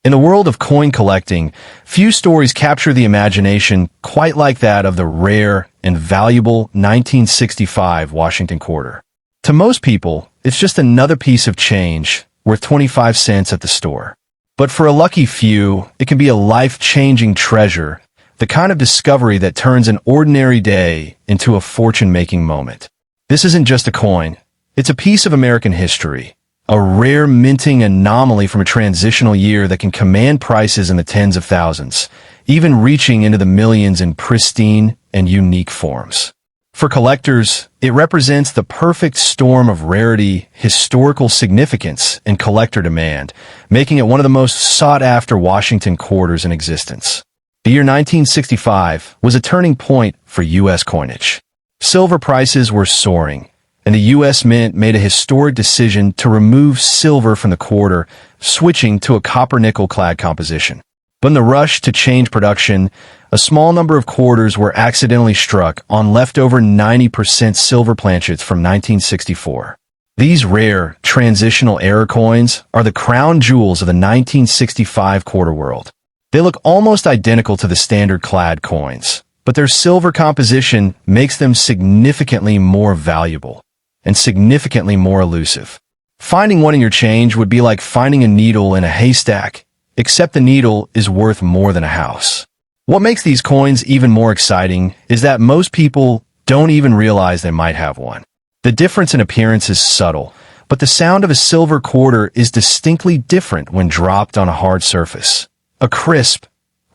In the world of coin collecting, few stories capture the imagination quite like that of the rare and valuable 1965 Washington quarter. To most people, it's just another piece of change worth 25 cents at the store. But for a lucky few, it can be a life-changing treasure, the kind of discovery that turns an ordinary day into a fortune-making moment. This isn't just a coin, it's a piece of American history. A rare minting anomaly from a transitional year that can command prices in the tens of thousands, even reaching into the millions in pristine and unique forms. For collectors, it represents the perfect storm of rarity, historical significance, and collector demand, making it one of the most sought-after Washington quarters in existence. The year 1965 was a turning point for U.S. coinage. Silver prices were soaring, and the U.S. Mint made a historic decision to remove silver from the quarter, switching to a copper-nickel clad composition. But in the rush to change production, a small number of quarters were accidentally struck on leftover 90% silver planchets from 1964. These rare, transitional era coins are the crown jewels of the 1965 quarter world. They look almost identical to the standard clad coins, but their silver composition makes them significantly more valuable and significantly more elusive. Finding one in your change would be like finding a needle in a haystack, except the needle is worth more than a house. What makes these coins even more exciting is that most people don't even realize they might have one. The difference in appearance is subtle, but the sound of a silver quarter is distinctly different when dropped on a hard surface. A crisp,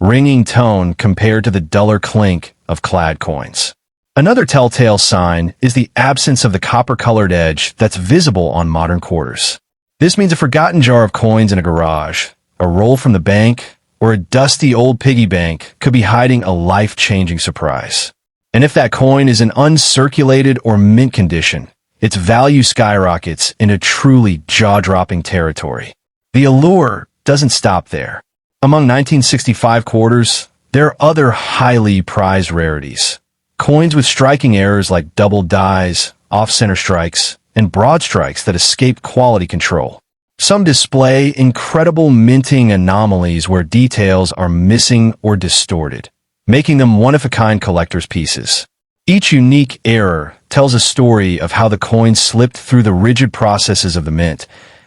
ringing tone compared to the duller clink of clad coins. Another telltale sign is the absence of the copper-colored edge that's visible on modern quarters. This means a forgotten jar of coins in a garage, a roll from the bank, or a dusty old piggy bank could be hiding a life-changing surprise. And if that coin is in uncirculated or mint condition, its value skyrockets into truly jaw-dropping territory. The allure doesn't stop there. Among 1965 quarters, there are other highly prized rarities. Coins with striking errors like double dies, off-center strikes, and broad strikes that escape quality control. Some display incredible minting anomalies where details are missing or distorted, making them one-of-a-kind collector's pieces. Each unique error tells a story of how the coin slipped through the rigid processes of the mint,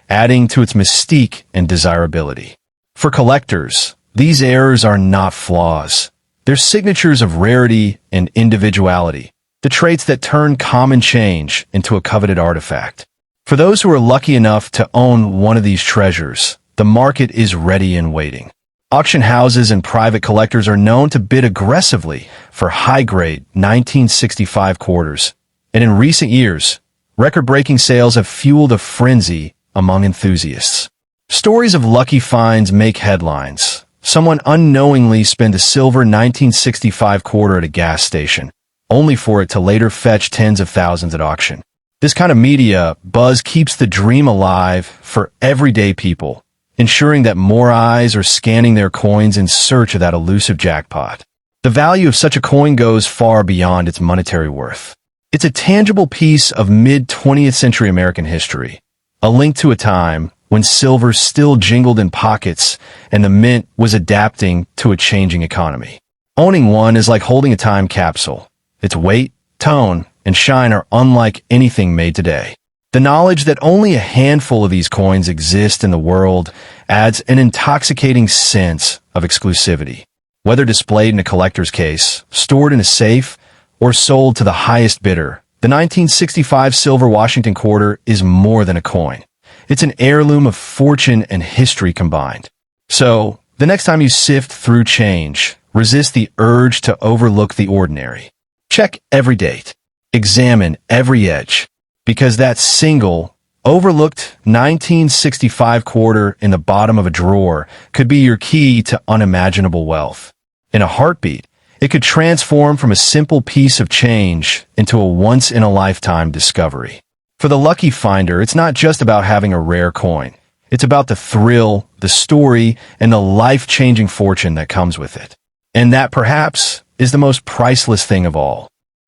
adding to its mystique and desirability. For collectors, these errors are not flaws. They're signatures of rarity and individuality, the traits that turn common change into a coveted artifact. For those who are lucky enough to own one of these treasures, the market is ready and waiting. Auction houses and private collectors are known to bid aggressively for high-grade 1965 quarters, and in recent years, record-breaking sales have fueled a frenzy among enthusiasts. Stories of lucky finds make headlines. Someone unknowingly spent a silver 1965 quarter at a gas station, only for it to later fetch tens of thousands at auction. This kind of media buzz keeps the dream alive for everyday people, ensuring that more eyes are scanning their coins in search of that elusive jackpot. The value of such a coin goes far beyond its monetary worth. It's a tangible piece of mid-20th century American history, a link to a time when silver still jingled in pockets and the mint was adapting to a changing economy. Owning one is like holding a time capsule. Its weight, tone, and shine are unlike anything made today. The knowledge that only a handful of these coins exist in the world adds an intoxicating sense of exclusivity. Whether displayed in a collector's case, stored in a safe, or sold to the highest bidder, the 1965 silver Washington quarter is more than a coin. It's an heirloom of fortune and history combined. So, the next time you sift through change, resist the urge to overlook the ordinary. Check every date. Examine every edge. Because that single, overlooked 1965 quarter in the bottom of a drawer could be your key to unimaginable wealth. In a heartbeat, it could transform from a simple piece of change into a once-in-a-lifetime discovery. For the lucky finder, it's not just about having a rare coin. It's about the thrill, the story, and the life-changing fortune that comes with it. And that, perhaps, is the most priceless thing of all.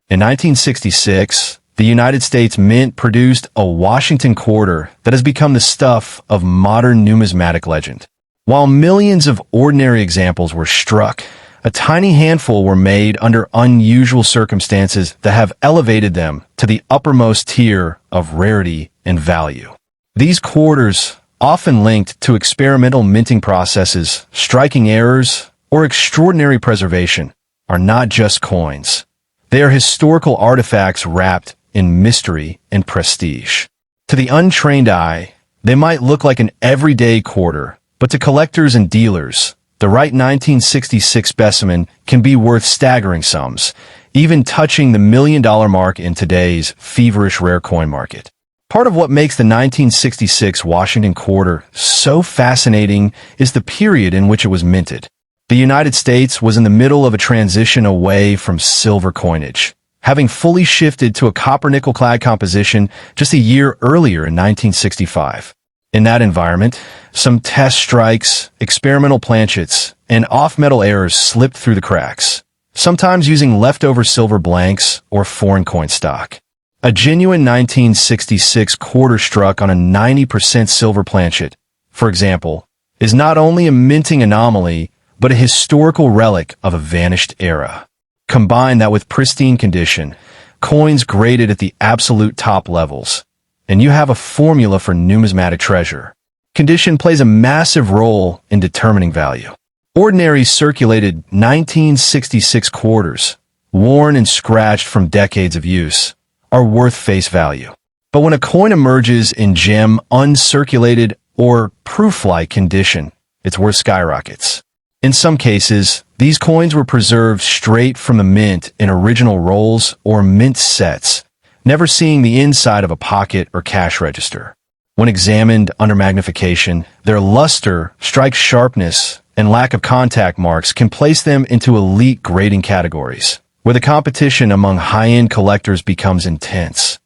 In 1966, the United States Mint produced a Washington quarter that has become the stuff of modern numismatic legend. While millions of ordinary examples were struck, a tiny handful were made under unusual circumstances that have elevated them to the uppermost tier of rarity and value. These quarters, often linked to experimental minting processes, striking errors, or extraordinary preservation, are not just coins. They are historical artifacts wrapped in mystery and prestige. To the untrained eye, they might look like an everyday quarter, but to collectors and dealers, the right 1966 specimen can be worth staggering sums, even touching the $1 million mark in today's feverish rare coin market. Part of what makes the 1966 Washington quarter so fascinating is the period in which it was minted. The United States was in the middle of a transition away from silver coinage, having fully shifted to a copper-nickel-clad composition just a year earlier in 1965. In that environment, some test strikes, experimental planchets, and off-metal errors slipped through the cracks, sometimes using leftover silver blanks or foreign coin stock. A genuine 1966 quarter struck on a 90% silver planchet, for example, is not only a minting anomaly, but a historical relic of a vanished era. Combine that with pristine condition, coins graded at the absolute top levels, and you have a formula for numismatic treasure. Condition plays a massive role in determining value. Ordinary circulated 1966 quarters, worn and scratched from decades of use, are worth face value. But when a coin emerges in gem, uncirculated, or proof-like condition, its worth skyrockets. In some cases, these coins were preserved straight from the mint in original rolls or mint sets, never seeing the inside of a pocket or cash register. When examined under magnification, their luster, strike sharpness, and lack of contact marks can place them into elite grading categories, where the competition among high-end collectors becomes intense,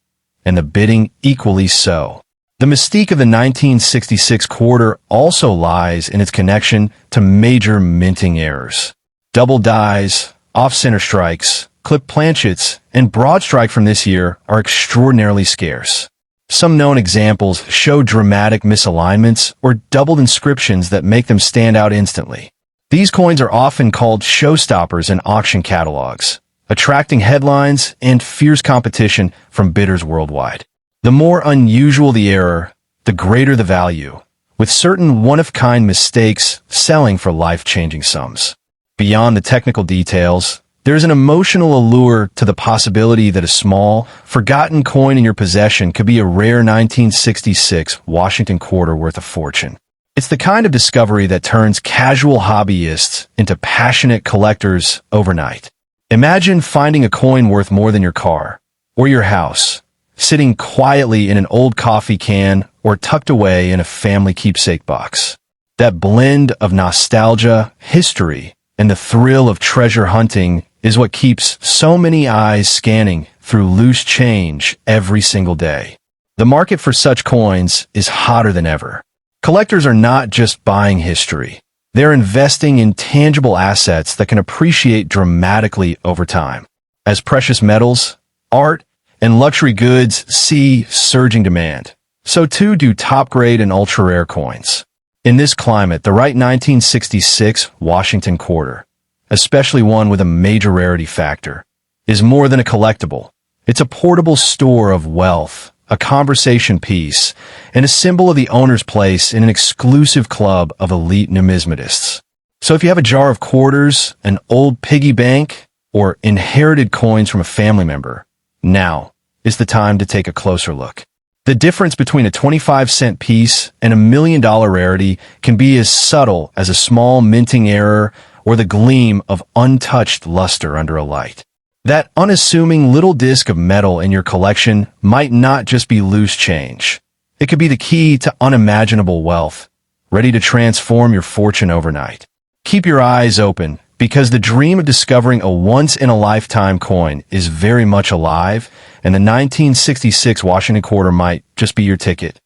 and the bidding equally so. The mystique of the 1966 quarter also lies in its connection to major minting errors. Double dies, off-center strikes, clipped planchets, and broad strike from this year are extraordinarily scarce. Some known examples show dramatic misalignments or doubled inscriptions that make them stand out instantly. These coins are often called showstoppers in auction catalogs, attracting headlines and fierce competition from bidders worldwide. The more unusual the error, the greater the value, with certain one-of-kind mistakes selling for life-changing sums. Beyond the technical details, there's an emotional allure to the possibility that a small, forgotten coin in your possession could be a rare 1966 Washington quarter worth a fortune. It's the kind of discovery that turns casual hobbyists into passionate collectors overnight. Imagine finding a coin worth more than your car or your house, sitting quietly in an old coffee can or tucked away in a family keepsake box. That blend of nostalgia, history, and the thrill of treasure hunting is what keeps so many eyes scanning through loose change every single day. The market for such coins is hotter than ever. Collectors are not just buying history. They're investing in tangible assets that can appreciate dramatically over time. As precious metals, art, and luxury goods see surging demand, so too do top-grade and ultra-rare coins. In this climate, the right 1966 Washington quarter, especially one with a major rarity factor, is more than a collectible. It's a portable store of wealth, a conversation piece, and a symbol of the owner's place in an exclusive club of elite numismatists. So if you have a jar of quarters, an old piggy bank, or inherited coins from a family member, now is the time to take a closer look. The difference between a 25-cent piece and a $1 million rarity can be as subtle as a small minting error or the gleam of untouched luster under a light. That unassuming little disc of metal in your collection might not just be loose change. It could be the key to unimaginable wealth, ready to transform your fortune overnight. Keep your eyes open, because the dream of discovering a once-in-a-lifetime coin is very much alive, and the 1966 Washington quarter might just be your ticket.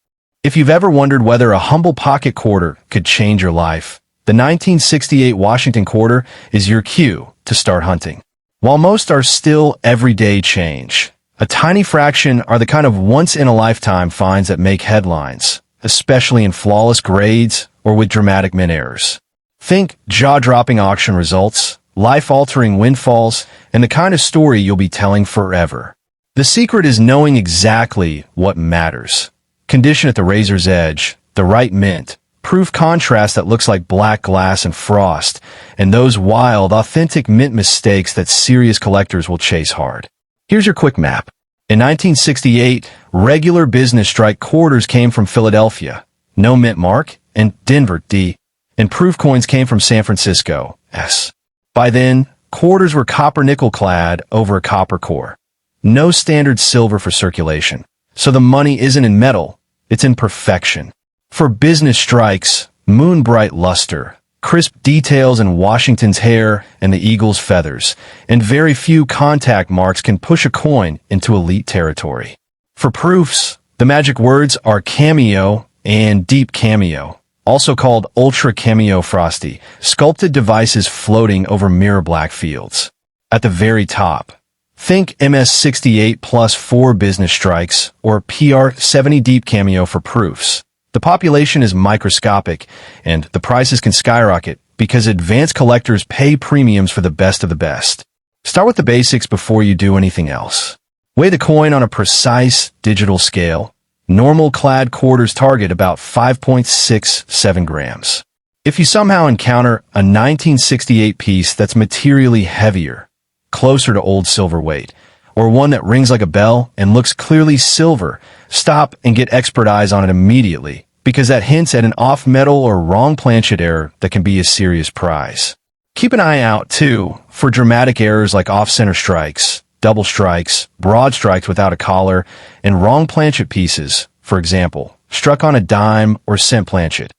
If you've ever wondered whether a humble pocket quarter could change your life, the 1968 Washington quarter is your cue to start hunting. While most are still everyday change, a tiny fraction are the kind of once-in-a-lifetime finds that make headlines, especially in flawless grades or with dramatic min errors. Think jaw-dropping auction results, life-altering windfalls, and the kind of story you'll be telling forever. The secret is knowing exactly what matters. Condition at the razor's edge, the right mint, proof contrast that looks like black glass and frost, and those wild, authentic mint mistakes that serious collectors will chase hard. Here's your quick map. In 1968, regular business strike quarters came from Philadelphia, no mint mark, and Denver, D, and proof coins came from San Francisco, S. By then, quarters were copper-nickel clad over a copper core. No standard silver for circulation. So the money isn't in metal, it's in perfection. For business strikes, moon-bright luster, crisp details in Washington's hair and the eagle's feathers, and very few contact marks can push a coin into elite territory. For proofs, the magic words are cameo and deep cameo, also called ultra cameo frosty, sculpted devices floating over mirror black fields. At the very top, think MS68 plus 4 business strikes or PR70 deep cameo for proofs. The population is microscopic, and the prices can skyrocket because advanced collectors pay premiums for the best of the best. Start with the basics before you do anything else. Weigh the coin on a precise digital scale. Normal clad quarters target about 5.67 grams. If you somehow encounter a 1968 piece that's materially heavier, closer to old silver weight, or one that rings like a bell and looks clearly silver, stop and get expert eyes on it immediately, because that hints at an off-metal or wrong planchet error that can be a serious prize. Keep an eye out, too, for dramatic errors like off-center strikes, double strikes, broad strikes without a collar, and wrong planchet pieces, for example, struck on a dime or cent planchet.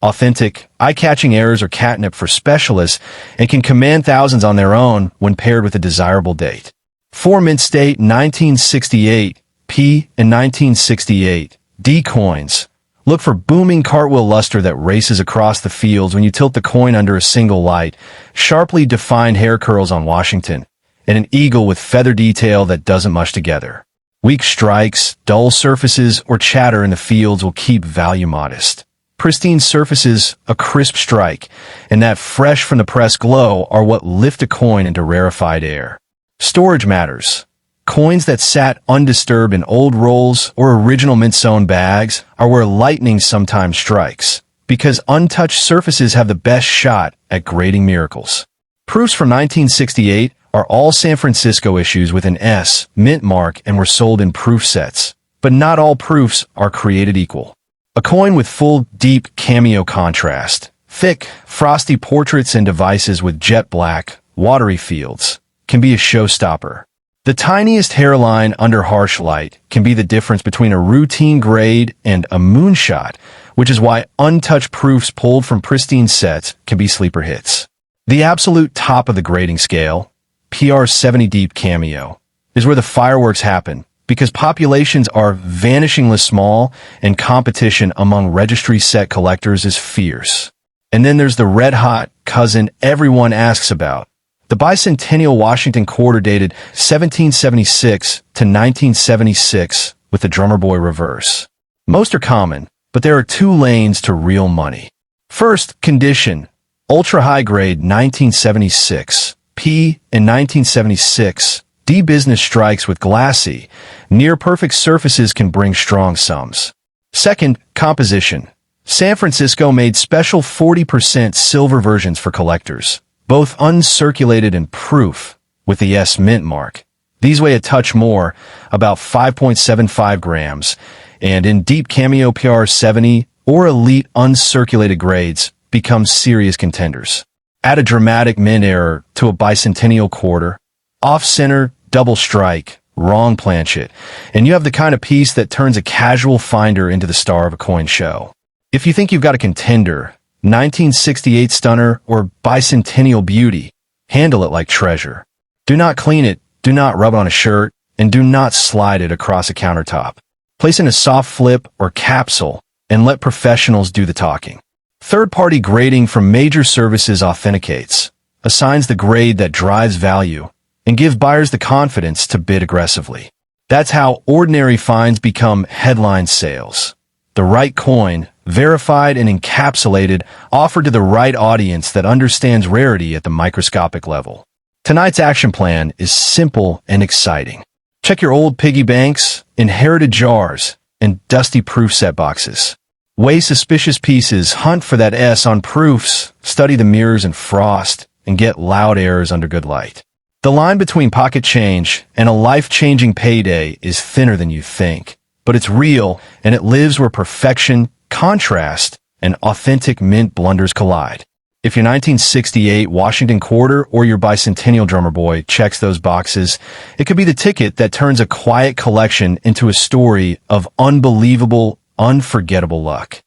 Authentic, eye-catching errors are catnip for specialists and can command thousands on their own when paired with a desirable date. 4 mint state 1968, P and 1968, D coins. Look for booming cartwheel luster that races across the fields when you tilt the coin under a single light, sharply defined hair curls on Washington, and an eagle with feather detail that doesn't mush together. Weak strikes, dull surfaces, or chatter in the fields will keep value modest. Pristine surfaces, a crisp strike, and that fresh from the press glow are what lift a coin into rarefied air. Storage matters. Coins that sat undisturbed in old rolls or original mint-sewn bags are where lightning sometimes strikes, because untouched surfaces have the best shot at grading miracles. Proofs from 1968 are all San Francisco issues with an S mint mark and were sold in proof sets, but not all proofs are created equal. A coin with full, deep cameo contrast, thick, frosty portraits and devices with jet black, watery fields, can be a showstopper. The tiniest hairline under harsh light can be the difference between a routine grade and a moonshot, which is why untouched proofs pulled from pristine sets can be sleeper hits. The absolute top of the grading scale, PR70 deep cameo, is where the fireworks happen because populations are vanishingly small and competition among registry set collectors is fierce. And then there's the red-hot cousin everyone asks about, the bicentennial Washington quarter dated 1776 to 1976 with the drummer boy reverse. Most are common, but there are 2 lanes to real money. First, condition, ultra-high grade 1976, P in 1976, D business strikes with glassy, near-perfect surfaces can bring strong sums. Second, composition. San Francisco made special 40% silver versions for collectors, both uncirculated and proof, with the S mint mark. These weigh a touch more, about 5.75 grams, and in deep cameo PR70 or elite uncirculated grades become serious contenders. Add a dramatic mint error to a bicentennial quarter, off-center, double strike, wrong planchet, and you have the kind of piece that turns a casual finder into the star of a coin show. If you think you've got a contender, 1968 stunner, or bicentennial beauty, handle it like treasure. Do not clean it, do not rub it on a shirt, and do not slide it across a countertop. Place in a soft flip or capsule and let professionals do the talking. Third-party grading from major services authenticates, assigns the grade that drives value, and give buyers the confidence to bid aggressively. That's how ordinary finds become headline sales. The right coin, verified and encapsulated, offered to the right audience that understands rarity at the microscopic level. Tonight's action plan is simple and exciting. Check your old piggy banks, inherited jars, and dusty proof set boxes. Weigh suspicious pieces, hunt for that S on proofs, study the mirrors and frost, and get loud errors under good light. The line between pocket change and a life-changing payday is thinner than you think, but it's real, and it lives where perfection, contrast, and authentic mint blunders collide. If your 1968 Washington Quarter or your bicentennial drummer boy checks those boxes, it could be the ticket that turns a quiet collection into a story of unbelievable, unforgettable luck.